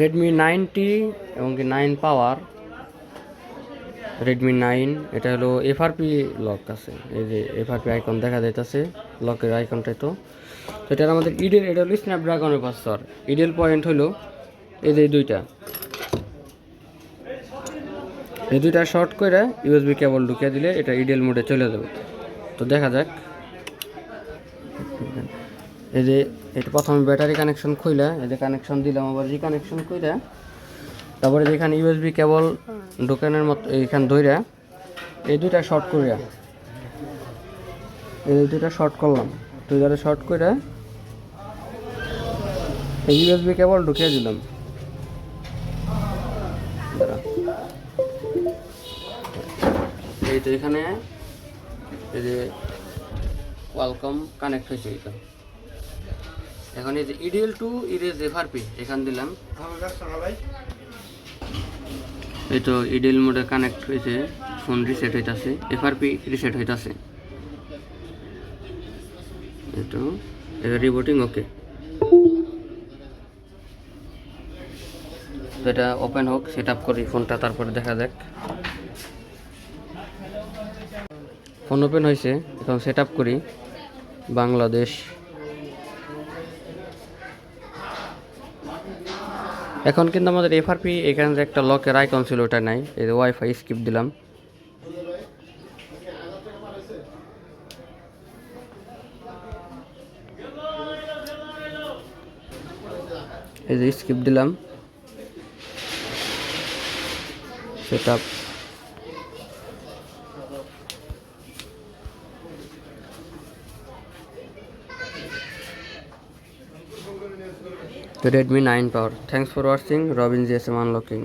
Redmi 9T এবং কি 9 পাওয়ার, Redmi 9, এটা হলো এফআরপি লক আছে, এই যে এফআরপি আইকন দেখা যাইতেছে, লকের আইকনটাই তো। তো এটার আমাদের ইডেল, এটা হলো স্ন্যাপড্রাগনের প্রসেসর। ইডেল পয়েন্ট হলো এই যে এই দুইটা শর্ট করে ইউএসবি কেবল ঢুকিয়ে দিলে এটা ইডেল মোডে চলে যাবে। তো দেখা যাক। এই যে এটা প্রথমে ব্যাটারি কানেকশন খুইলা, এই যে কানেকশন দিলাম, আবার রিকানেকশন কইরা, তারপরে যেখানে ইউএসবি কেবল ঢোকানোর মতো এইখানে ধইরা এই দুইটা শর্ট করিয়া, এই দুইটা শর্ট করলাম, দুইটা শর্ট কইরা এই ইউএসবি কেবল ঢুকিয়ে দিলাম। এই তো এখানে এই যে ওয়েলকাম কানেক্ট হয়েছে। এটা এখন এই যে ইডিএল টু ইরেজ এফআরপি এখান দিলাম, এই তো ইডিএল মোডে কানেক্ট হয়েছে, ফোন রিসেট হইতাছে, এফআরপি রিসেট হইতাছে। এই তো এটা রিবুটিং ওকে। তো এটা ওপেন হোক, সেট আপ করি ফোনটা, তারপরে দেখা যাক। ফোন ওপেন হয়েছে, এখন সেট আপ করি। বাংলাদেশ, এখন কিন্তু আমাদের এফআরপি এখানে যে একটা লকের আইকন ছিল ওটা নাই, এই যে ওয়াইফাই স্কিপ দিলাম। এই যে স্কিপ দিলাম, set up. Redmi 9 power. Thanks for watching. Robin GSM Unlocking.